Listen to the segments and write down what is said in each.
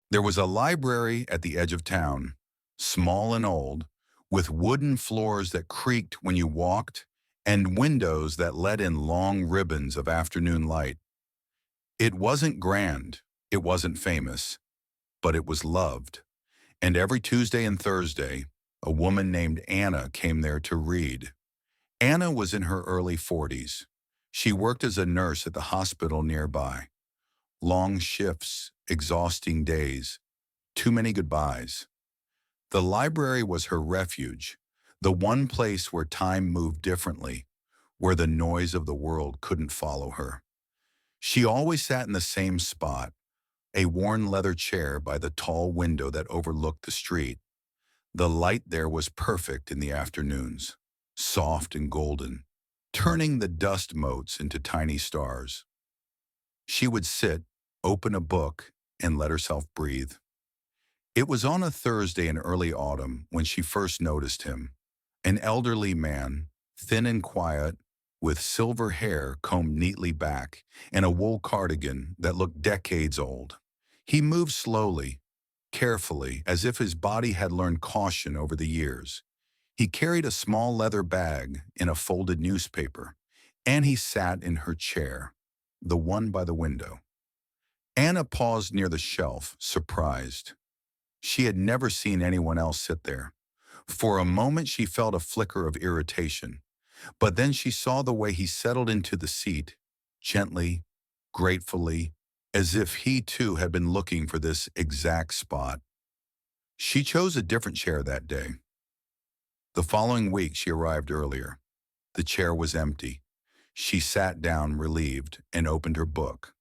There was a library at the edge of town, small and old, with wooden floors that creaked when you walked and windows that let in long ribbons of afternoon light. It wasn't grand, it wasn't famous, but it was loved. And every Tuesday and Thursday, a woman named Anna came there to read. Anna was in her early 40s. She worked as a nurse at the hospital nearby. Long shifts, exhausting days, too many goodbyes. The library was her refuge, the one place where time moved differently, where the noise of the world couldn't follow her. She always sat in the same spot, a worn leather chair by the tall window that overlooked the street. The light there was perfect in the afternoons, soft and golden, turning the dust motes into tiny stars. She would sit, open a book, and let herself breathe. It was on a Thursday in early autumn when she first noticed him, an elderly man, thin and quiet, with silver hair combed neatly back and a wool cardigan that looked decades old. He moved slowly, carefully, as if his body had learned caution over the years. He carried a small leather bag in a folded newspaper, and he sat in her chair, the one by the window. Anna paused near the shelf, surprised. She had never seen anyone else sit there. For a moment she felt a flicker of irritation, but then she saw the way he settled into the seat, gently, gratefully, as if he too had been looking for this exact spot. She chose a different chair that day. The following week she arrived earlier. The chair was empty. She sat down relieved and opened her book.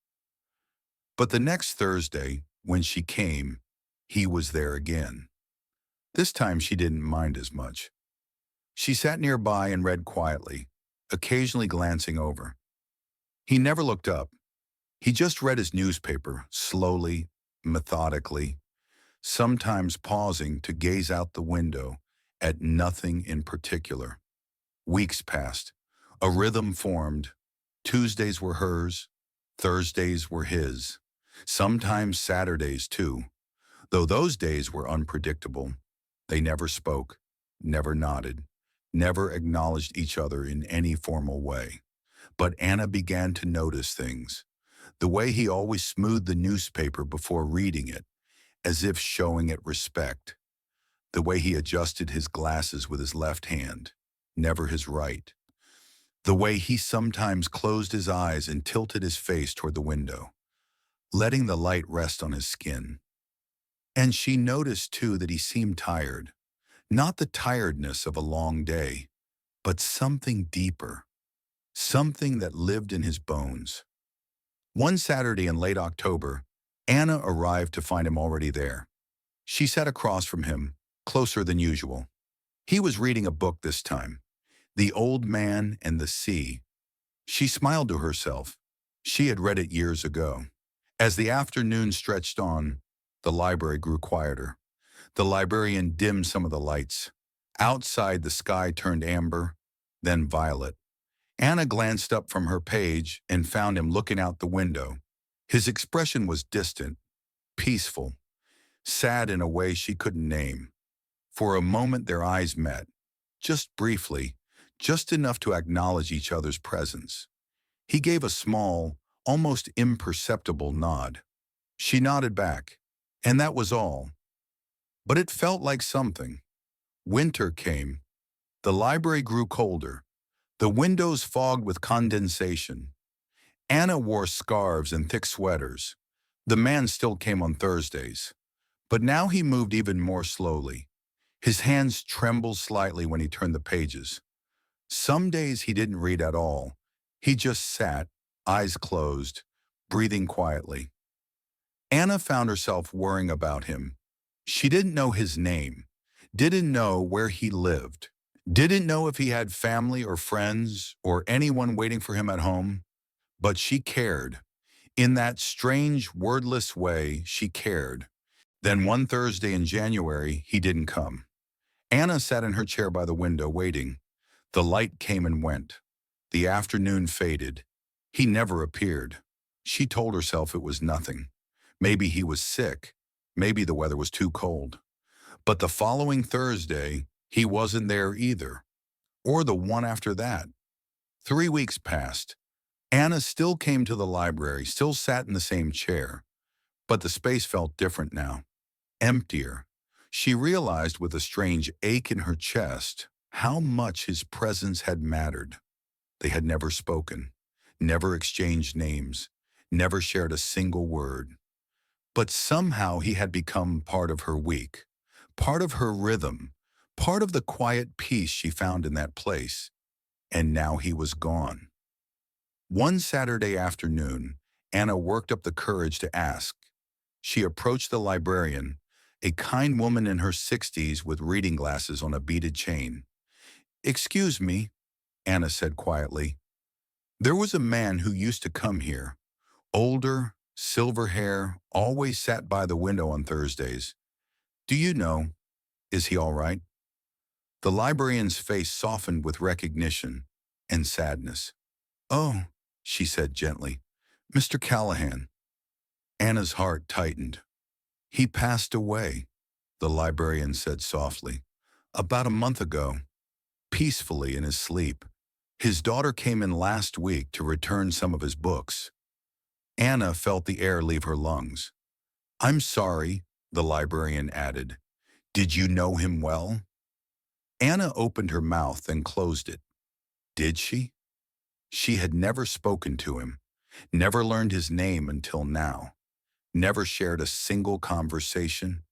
But the next Thursday, when she came, he was there again. This time she didn't mind as much. She sat nearby and read quietly, occasionally glancing over. He never looked up. He just read his newspaper, slowly, methodically, sometimes pausing to gaze out the window at nothing in particular. Weeks passed. A rhythm formed. Tuesdays were hers. Thursdays were his. Sometimes Saturdays too. Though those days were unpredictable, they never spoke, never nodded, never acknowledged each other in any formal way. But Anna began to notice things. The way he always smoothed the newspaper before reading it, as if showing it respect. The way he adjusted his glasses with his left hand, never his right. The way he sometimes closed his eyes and tilted his face toward the window, letting the light rest on his skin. And she noticed, too, that he seemed tired. Not the tiredness of a long day, but something deeper, something that lived in his bones. One Saturday in late October, Anna arrived to find him already there. She sat across from him, closer than usual. He was reading a book this time, The Old Man and the Sea. She smiled to herself. She had read it years ago. As the afternoon stretched on, the library grew quieter. The librarian dimmed some of the lights. Outside, the sky turned amber, then violet. Anna glanced up from her page and found him looking out the window. His expression was distant, peaceful, sad in a way she couldn't name. For a moment their eyes met, just briefly, just enough to acknowledge each other's presence. He gave a small, almost imperceptible nod. She nodded back, and that was all. But it felt like something. Winter came. The library grew colder. The windows fogged with condensation. Anna wore scarves and thick sweaters. The man still came on Thursdays. But now he moved even more slowly. His hands trembled slightly when he turned the pages. Some days he didn't read at all. He just sat, eyes closed, breathing quietly. Anna found herself worrying about him. She didn't know his name, didn't know where he lived, didn't know if he had family or friends or anyone waiting for him at home. But she cared. In that strange, wordless way, she cared. Then one Thursday in January, he didn't come. Anna sat in her chair by the window, waiting. The light came and went. The afternoon faded. He never appeared. She told herself it was nothing. Maybe he was sick. Maybe the weather was too cold. But the following Thursday, he wasn't there either. Or the one after that. 3 weeks passed. Anna still came to the library, still sat in the same chair. But the space felt different now. Emptier. She realized with a strange ache in her chest how much his presence had mattered. They had never spoken, never exchanged names, never shared a single word. But somehow he had become part of her week, part of her rhythm, part of the quiet peace she found in that place. And now he was gone. One Saturday afternoon, Anna worked up the courage to ask. She approached the librarian, a kind woman in her 60s with reading glasses on a beaded chain. "Excuse me," Anna said quietly. "There was a man who used to come here. Older, silver hair, always sat by the window on Thursdays. Do you know, is he all right?" The librarian's face softened with recognition and sadness. "Oh," she said gently, "Mr. Callahan." Anna's heart tightened. "He passed away," the librarian said softly, "about a month ago, peacefully in his sleep. His daughter came in last week to return some of his books." Anna felt the air leave her lungs. "I'm sorry," the librarian added. "Did you know him well?" Anna opened her mouth and closed it. Did she? She had never spoken to him, never learned his name until now, never shared a single conversation.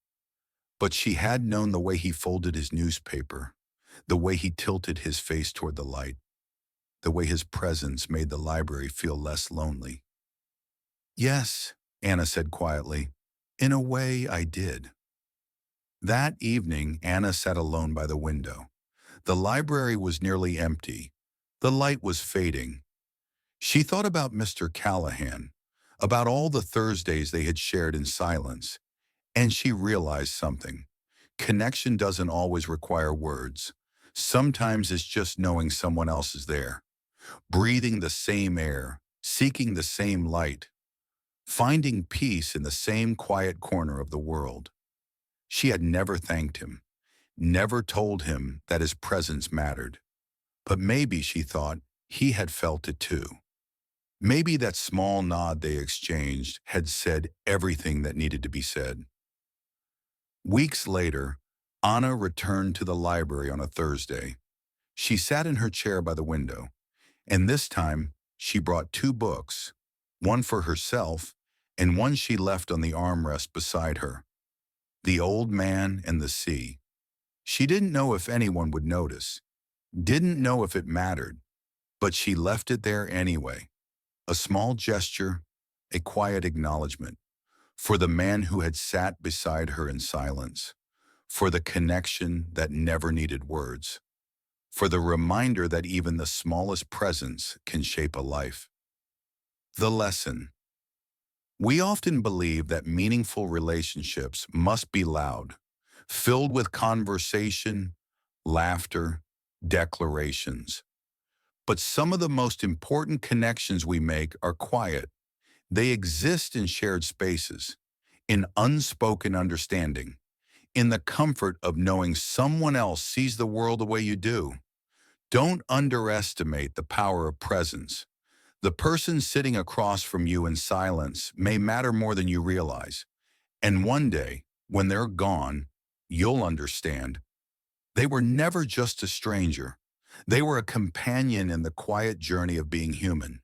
But she had known the way he folded his newspaper, the way he tilted his face toward the light, the way his presence made the library feel less lonely. "Yes," Anna said quietly, "in a way I did." That evening, Anna sat alone by the window. The library was nearly empty. The light was fading. She thought about Mr. Callahan, about all the Thursdays they had shared in silence, and she realized something. Connection doesn't always require words. Sometimes it's just knowing someone else is there, breathing the same air, seeking the same light, finding peace in the same quiet corner of the world. She had never thanked him, never told him that his presence mattered. But maybe, she thought, he had felt it too. Maybe that small nod they exchanged had said everything that needed to be said. Weeks later, Anna returned to the library on a Thursday. She sat in her chair by the window, and this time she brought 2 books, one for herself and one she left on the armrest beside her. The Old Man and the Sea. She didn't know if anyone would notice, didn't know if it mattered, but she left it there anyway. A small gesture, a quiet acknowledgement, for the man who had sat beside her in silence, for the connection that never needed words, for the reminder that even the smallest presence can shape a life. The lesson. We often believe that meaningful relationships must be loud, filled with conversation, laughter, declarations. But some of the most important connections we make are quiet. They exist in shared spaces, in unspoken understanding, in the comfort of knowing someone else sees the world the way you do. Don't underestimate the power of presence. The person sitting across from you in silence may matter more than you realize. And one day, when they're gone, you'll understand. They were never just a stranger. They were a companion in the quiet journey of being human.